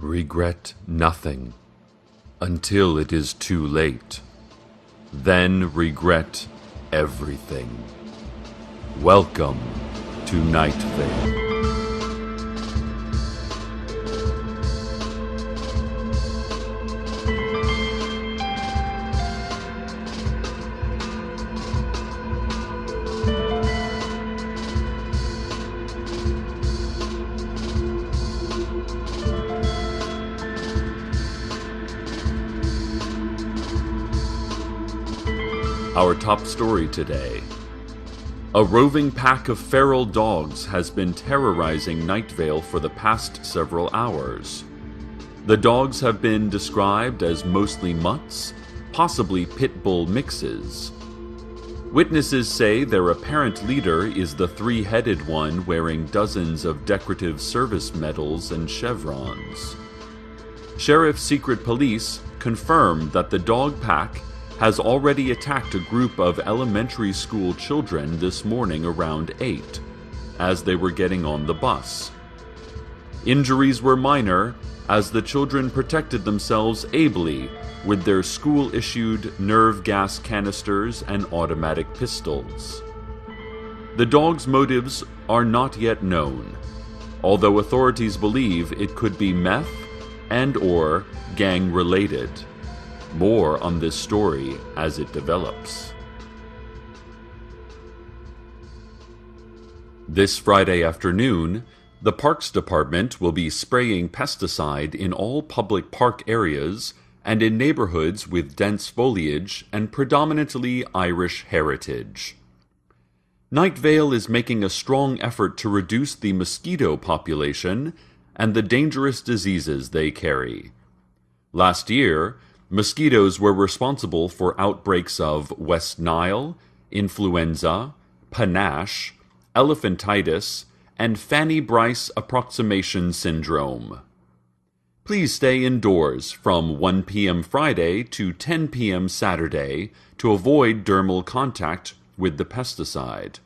Regret nothing until it is too late. Then regret everything. Welcome to Night Vale. Our top story today. A roving pack of feral dogs has been terrorizing Night Vale for the past several hours. The dogs have been described as mostly mutts, possibly pit bull mixes. Witnesses say their apparent leader is the three-headed one wearing dozens of decorative service medals and chevrons. Sheriff's Secret Police confirmed that the dog pack has already attacked a group of elementary school children this morning around 8, as they were getting on the bus. Injuries were minor, as the children protected themselves ably with their school-issued nerve gas canisters and automatic pistols. The dogs' motives are not yet known, although authorities believe it could be meth and/or gang-related. More on this story as it develops. This Friday afternoon, the Parks Department will be spraying pesticide in all public park areas and in neighborhoods with dense foliage and predominantly Irish heritage. Night Vale is making a strong effort to reduce the mosquito population and the dangerous diseases they carry. Last year, mosquitoes were responsible for outbreaks of West Nile, influenza, panache, elephantitis, and Fanny Brice approximation syndrome. Please stay indoors from 1 p.m. Friday to 10 p.m. Saturday to avoid dermal contact with the pesticide,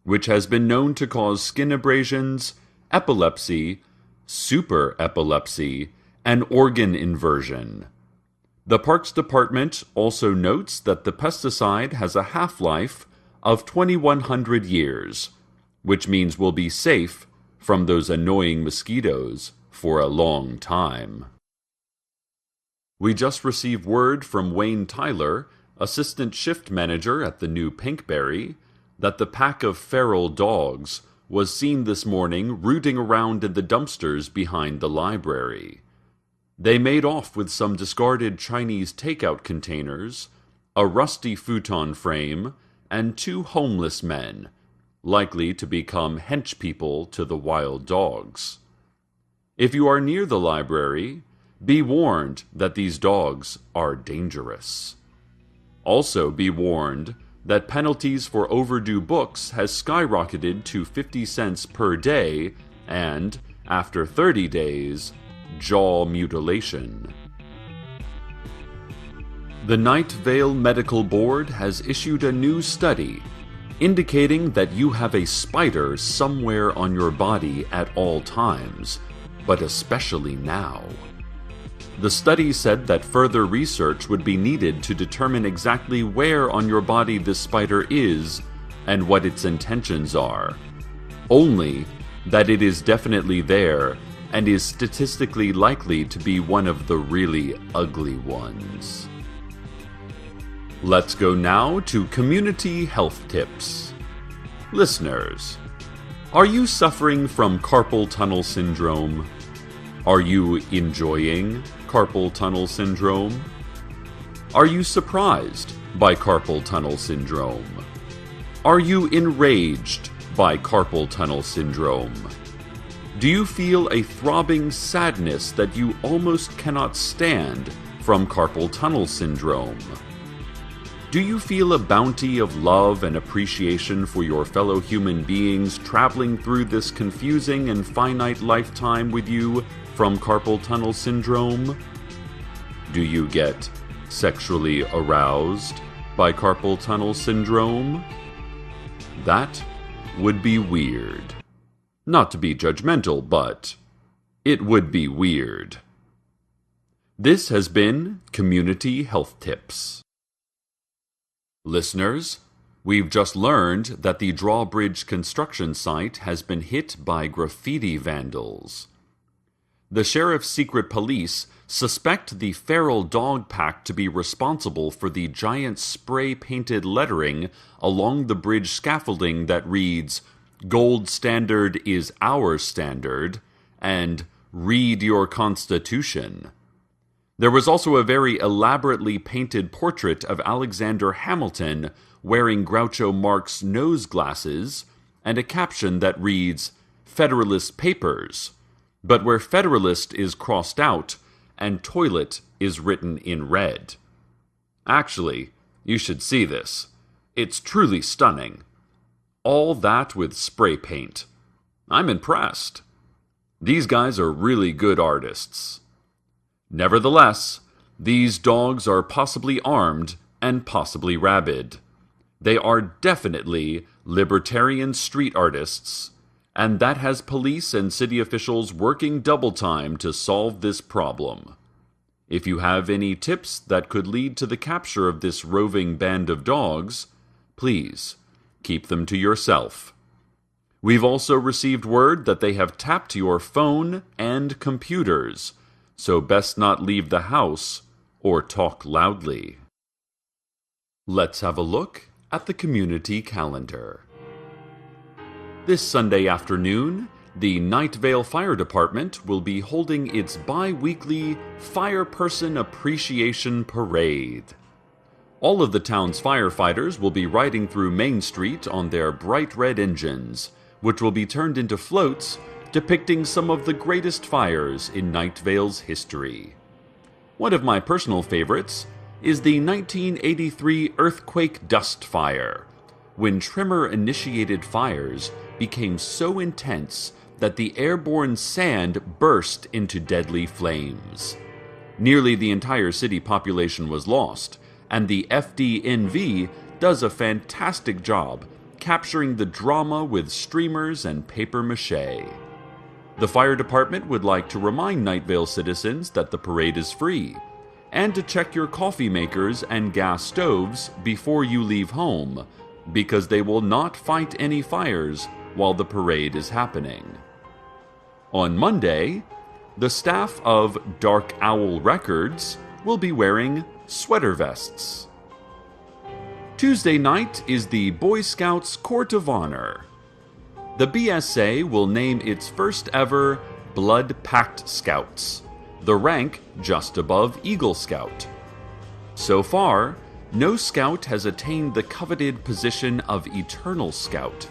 which has been known to cause skin abrasions, epilepsy, super epilepsy, and organ inversion. The Parks Department also notes that the pesticide has a half-life of 2,100 years, which means we'll be safe from those annoying mosquitoes for a long time. We just received word from Wayne Tyler, assistant shift manager at the new Pinkberry, that the pack of feral dogs was seen this morning rooting around in the dumpsters behind the library. They made off with some discarded Chinese takeout containers, a rusty futon frame, and 2 homeless men, likely to become henchpeople to the wild dogs. If you are near the library, be warned that these dogs are dangerous. Also be warned that penalties for overdue books has skyrocketed to 50 cents per day and, after 30 days, jaw mutilation. The Night Vale Medical Board has issued a new study indicating that you have a spider somewhere on your body at all times, but especially now. The study said that further research would be needed to determine exactly where on your body this spider is and what its intentions are. Only that it is definitely there and is statistically likely to be one of the really ugly ones. Let's go now to community health tips. Listeners, are you suffering from carpal tunnel syndrome? Are you enjoying carpal tunnel syndrome? Are you surprised by carpal tunnel syndrome? Are you enraged by carpal tunnel syndrome? Do you feel a throbbing sadness that you almost cannot stand from carpal tunnel syndrome? Do you feel a bounty of love and appreciation for your fellow human beings traveling through this confusing and finite lifetime with you from carpal tunnel syndrome? Do you get sexually aroused by carpal tunnel syndrome? That would be weird. Not to be judgmental, but it would be weird. This has been Community Health Tips. Listeners, we've just learned that the drawbridge construction site has been hit by graffiti vandals. The sheriff's secret police suspect the feral dog pack to be responsible for the giant spray-painted lettering along the bridge scaffolding that reads, "Gold standard is our standard," and "Read your Constitution." There was also a very elaborately painted portrait of Alexander Hamilton wearing Groucho Marx nose glasses, and a caption that reads, "Federalist Papers," but where Federalist is crossed out and toilet is written in red. Actually, you should see this. It's truly stunning. All that with spray paint. I'm impressed. These guys are really good artists. Nevertheless, these dogs are possibly armed and possibly rabid. They are definitely libertarian street artists, and that has police and city officials working double time to solve this problem. If you have any tips that could lead to the capture of this roving band of dogs, please keep them to yourself. We've also received word that they have tapped your phone and computers, so best not leave the house or talk loudly. Let's have a look at the community calendar. This Sunday afternoon, the Night Vale Fire Department will be holding its bi-weekly Fireperson Appreciation Parade. All of the town's firefighters will be riding through Main Street on their bright red engines, which will be turned into floats depicting some of the greatest fires in Night Vale's history. One of my personal favorites is the 1983 earthquake dust fire, when tremor-initiated fires became so intense that the airborne sand burst into deadly flames. Nearly the entire city population was lost, and the FDNV does a fantastic job capturing the drama with streamers and papier-mâché. The fire department would like to remind Night Vale citizens that the parade is free, and to check your coffee makers and gas stoves before you leave home, because they will not fight any fires while the parade is happening. On Monday, the staff of Dark Owl Records will be wearing sweater vests. Tuesday night is the Boy Scouts Court of Honor. The BSA will name its first ever Blood Pact Scouts, the rank just above Eagle Scout. So far, no scout has attained the coveted position of Eternal Scout,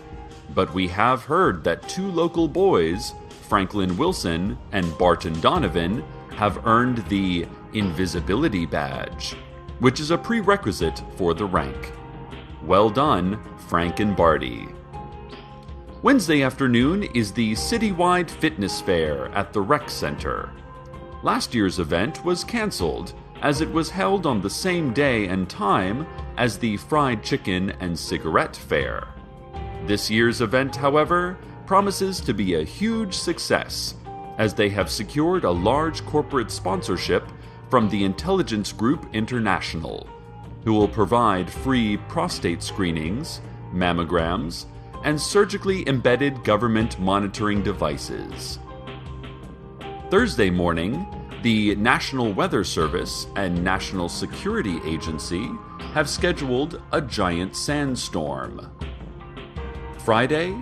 but we have heard that two local boys, Franklin Wilson and Barton Donovan, have earned the Invisibility Badge, which is a prerequisite for the rank. Well done, Frank and Barty. Wednesday afternoon is the citywide fitness fair at the Rec Center. Last year's event was canceled, as it was held on the same day and time as the fried chicken and cigarette fair. This year's event, however, promises to be a huge success, as they have secured a large corporate sponsorship from the Intelligence Group International, who will provide free prostate screenings, mammograms, and surgically embedded government monitoring devices. Thursday morning, the National Weather Service and National Security Agency have scheduled a giant sandstorm. Friday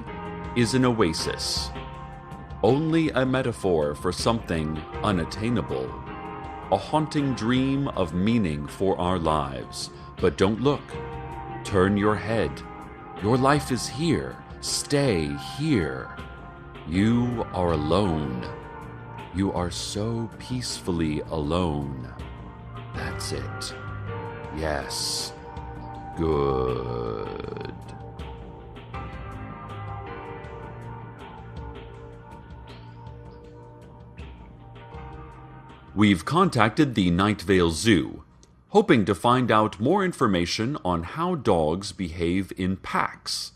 is an oasis, only a metaphor for something unattainable, a haunting dream of meaning for our lives. But don't look, turn your head. Your life is here. Stay here. You are alone. You are so peacefully alone. That's it. Yes. Good. We've contacted the Night Vale Zoo, hoping to find out more information on how dogs behave in packs.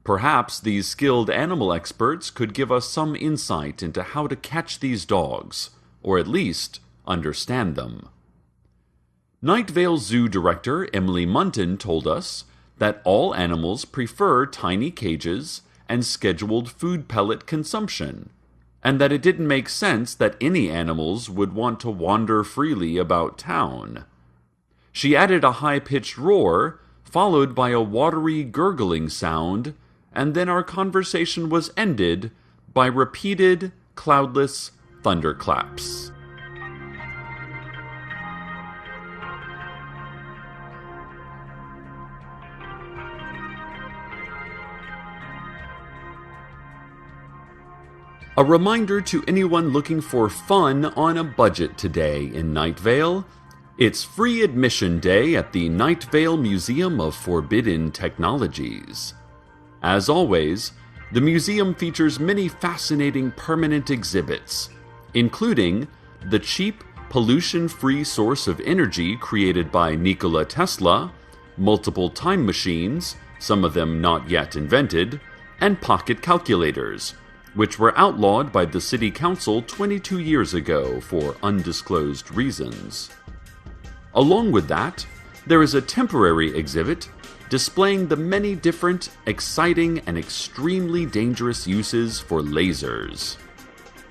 Perhaps these skilled animal experts could give us some insight into how to catch these dogs, or at least understand them. Night Vale Zoo director Emily Munton told us that all animals prefer tiny cages and scheduled food pellet consumption, and that it didn't make sense that any animals would want to wander freely about town. She added a high-pitched roar, followed by a watery gurgling sound, and then our conversation was ended by repeated, cloudless thunderclaps. A reminder to anyone looking for fun on a budget today in Night Vale: it's free admission day at the Night Vale Museum of Forbidden Technologies. As always, the museum features many fascinating permanent exhibits, including the cheap, pollution-free source of energy created by Nikola Tesla, multiple time machines, some of them not yet invented, and pocket calculators, which were outlawed by the city council 22 years ago for undisclosed reasons. Along with that, there is a temporary exhibit displaying the many different, exciting, and extremely dangerous uses for lasers.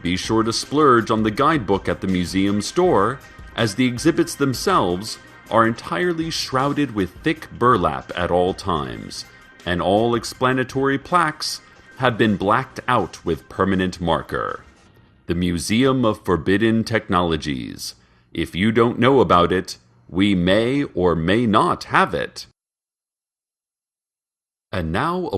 Be sure to splurge on the guidebook at the museum store, as the exhibits themselves are entirely shrouded with thick burlap at all times, and all explanatory plaques have been blacked out with permanent marker. The Museum of Forbidden Technologies. If you don't know about it, we may or may not have it. And now a